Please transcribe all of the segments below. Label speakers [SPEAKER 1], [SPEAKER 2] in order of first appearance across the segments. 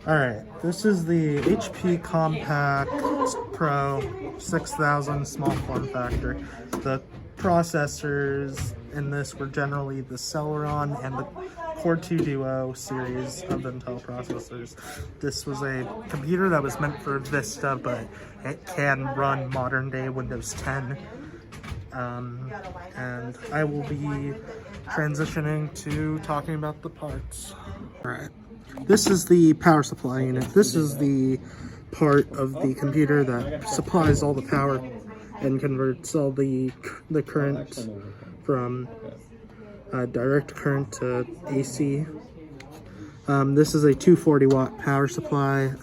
[SPEAKER 1] Alright, this is the HP Compact Pro 6000 small form factor. The processors in this were generally the Celeron and the Core 2 Duo series of Intel processors. This was a computer that was meant for Vista, but it can run modern day Windows 10. And I will be transitioning to talking about the parts. Alright. This is the power supply unit. This is the part of the computer that supplies all the power and converts all the current from direct current to AC. This is a 240 watt power supply.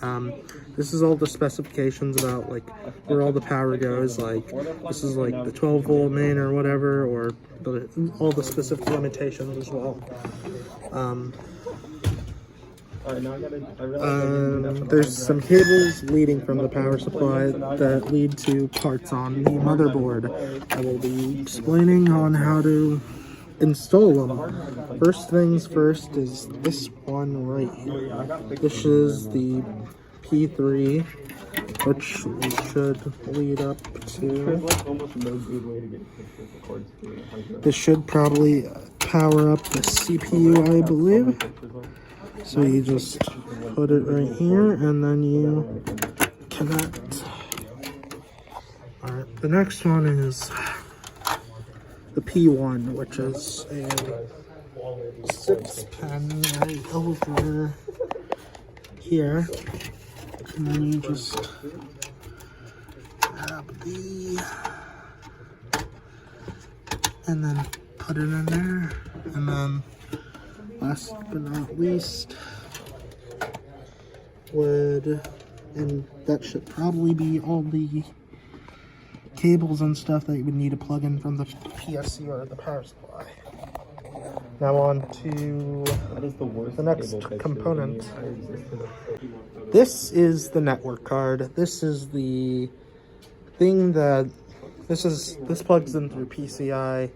[SPEAKER 1] This is all the specifications about like where all the power goes. Like this is like the 12 volt main or whatever, or all the specific limitations as well. There's some cables leading from the power supply that lead to parts on the motherboard. I will be explaining on how to install them. First things first is this one right here. This is the P3, which should lead up to... This should probably power up the CPU, I believe. So you just put it right here and then you connect. Alright, the next one is the P1, which is a 6-pin right over here. And then you just grab and then put it in there, and then last but not least and that should probably be all the cables and stuff that you would need to plug in from the PSC or the power supply. Now on to the next component. This is the network card. This is the thing that this plugs in through PCI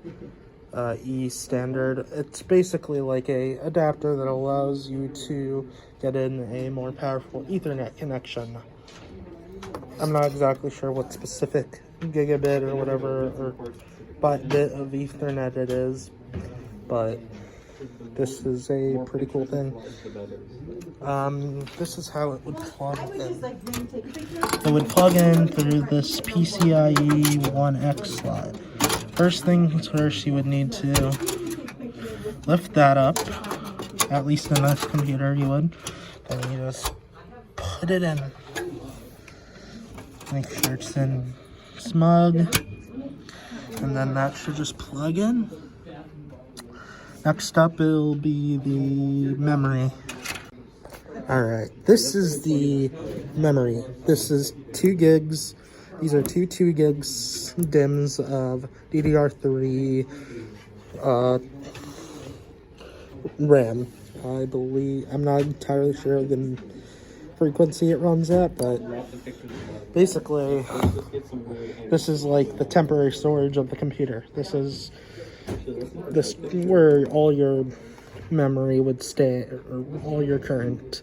[SPEAKER 1] E standard. It's basically like a adapter that allows you to get in a more powerful Ethernet connection. I'm not exactly sure what specific gigabit or whatever or bit of Ethernet it is, but this is a pretty cool thing. This is how it would plug in. It would plug in through this PCIe 1X slot. First things first, you would need to lift that up, at least in this computer you would, and you just put it in. Make sure it's in smug, and then that should just plug in. Next up, it'll be the memory. Alright, this is the memory. This is 2 gigs. These are two 2 gigs DIMMs of DDR3 RAM. I believe, I'm not entirely sure the frequency it runs at, but basically, this is like the temporary storage of the computer. This is where all your memory would stay, or all your current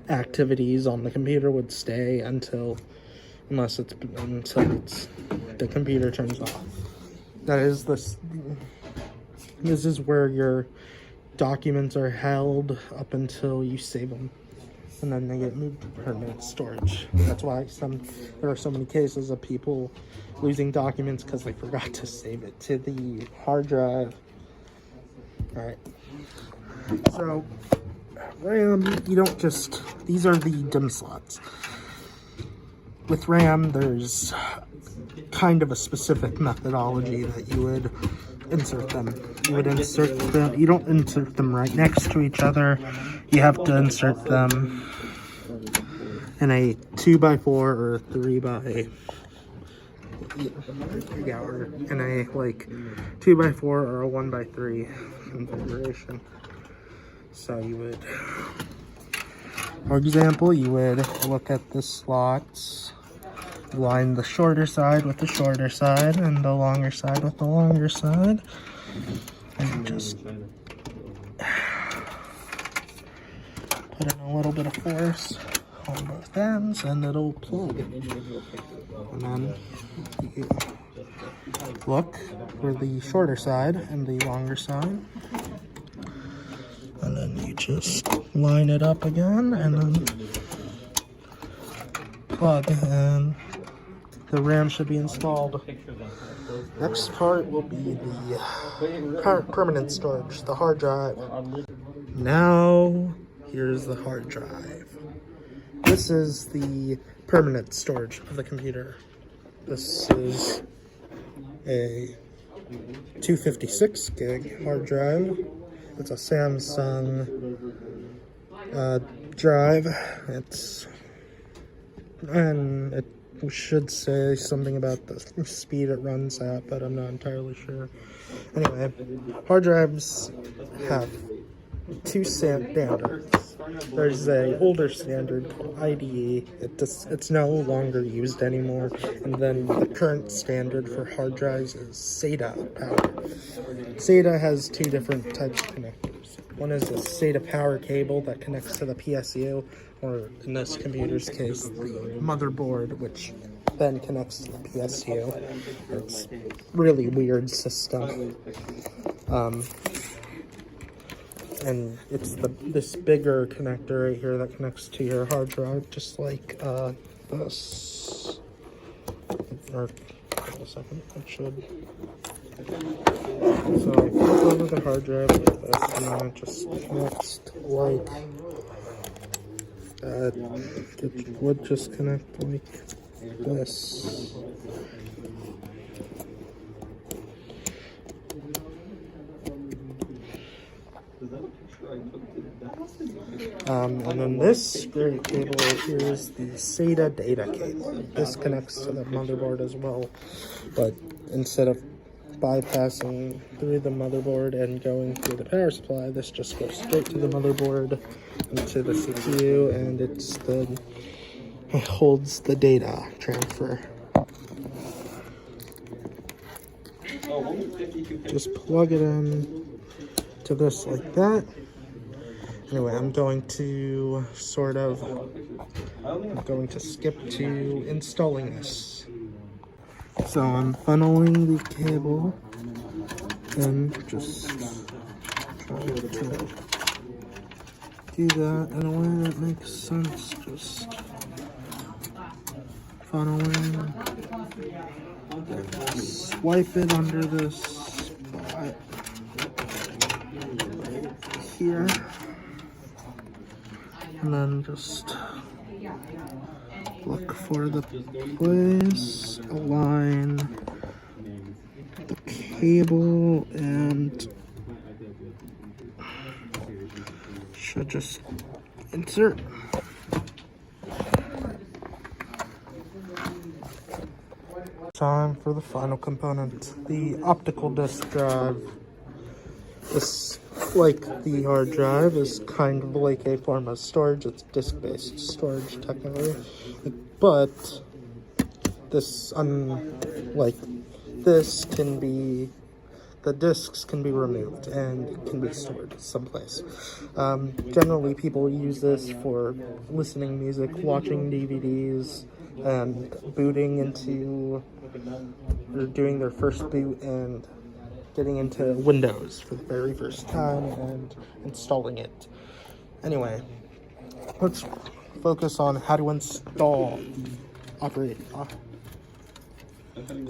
[SPEAKER 1] activities on the computer would stay until the computer turns off. That is this is where your documents are held up until you save them, and then they get moved to permanent storage. That's why there are so many cases of people losing documents because they forgot to save it to the hard drive. Alright, so RAM, you don't just, these are the DIMM slots. With RAM, there's kind of a specific methodology that you would insert them. You don't insert them right next to each other. You have to insert them in a 2x4 or a 3x, or in a like 2x4 or a 1x3 configuration. So you would, for example, you would look at the slots, line the shorter side with the shorter side and the longer side with the longer side, and just put in a little bit of force on both ends and it'll plug. And then you look for the shorter side and the longer side. And then you just line it up again and then plug, and the RAM should be installed. Next part will be the permanent storage, the hard drive. Now, here's the hard drive. This is the permanent storage of the computer. This is a 256 gig hard drive. It's a Samsung drive. And it should say something about the speed it runs at, but I'm not entirely sure. Anyway, hard drives have two standards. There's a older standard called IDE. It's no longer used anymore. And then the current standard for hard drives is SATA power. SATA has two different types of connectors. One is a SATA power cable that connects to the PSU, or in this computer's case, the motherboard, which then connects to the PSU. It's a really weird system. And it's this bigger connector right here that connects to your hard drive, just like this. Or, wait a second, it should. So I flip over the hard drive like this, and then it just connects like it would just connect like this. And then this great cable right here is the SATA data cable. This connects to the motherboard as well, but instead of bypassing through the motherboard and going through the power supply, this just goes straight to the motherboard and to the CPU, and it holds the data transfer. Just plug it in to this like that. Anyway, I'm going to skip to installing this. So I'm funneling the cable and just trying to do that in a way that makes sense. Just funneling, swipe it under this spot here, and then just look for the place, align the cable, and should just insert. Time for the final component, the optical disk drive. This, like the hard drive, is kind of like a form of storage. It's disk-based storage technically, but this, unlike this, the disks can be removed and can be stored someplace. Generally, people use this for listening music, watching DVDs, and booting into, or doing their first boot and getting into Windows for the very first time and installing it. Anyway, let's focus on how to install the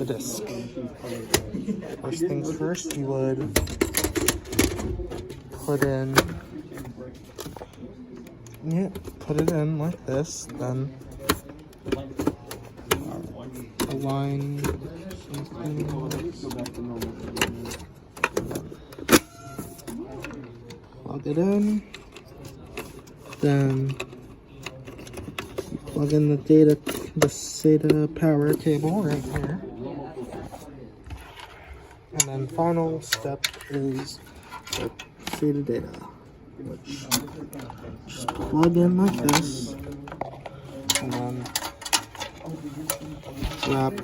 [SPEAKER 1] disk. First things first, you would put it in like this, then align something, plug it in, then plug in the SATA power cable right here, and then final step is the SATA data, which just plug in like this, and then wrap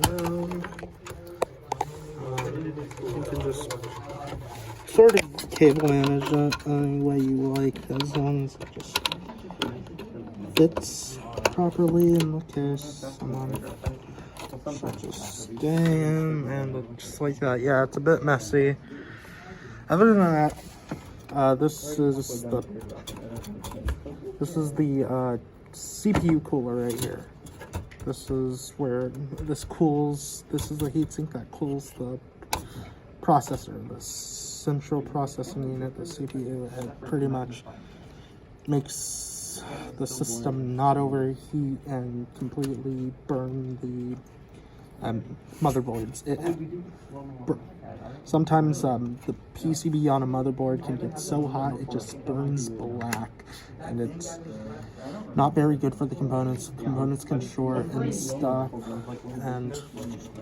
[SPEAKER 1] around, You can just sort of cable manage it any way you like, as long as it just fits properly in the case. And then should just stay in, and just like that. Yeah, it's a bit messy. Other than that, this is the CPU cooler right here. This is where this cools. This is the heatsink that cools the processor, the central processing unit, the CPU. It pretty much makes the system not overheat and completely burn the motherboards. Sometimes the PCB on a motherboard can get so hot it just burns black, and it's not very good for the components. The components can short and stuff, and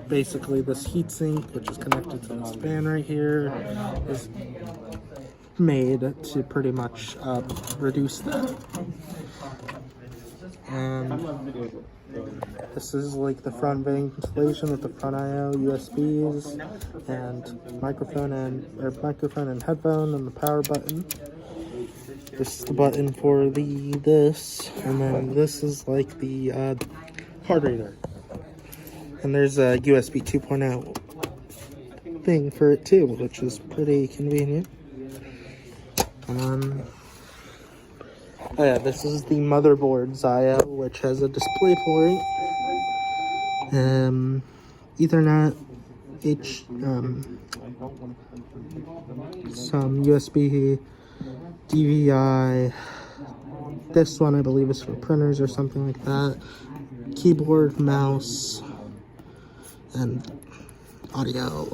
[SPEAKER 1] basically this heatsink, which is connected to this fan right here, is made to pretty much reduce that. And this is like the front ventilation with the front I/O, USBs, and microphone and headphone, and the power button. This is the button for this, and then this is like the card reader. And there's a USB 2.0 thing for it too, which is pretty convenient. Oh yeah, this is the motherboard's I/O, which has a display port, Ethernet, some USB, DVI. This one I believe is for printers or something like that. Keyboard, mouse, and audio.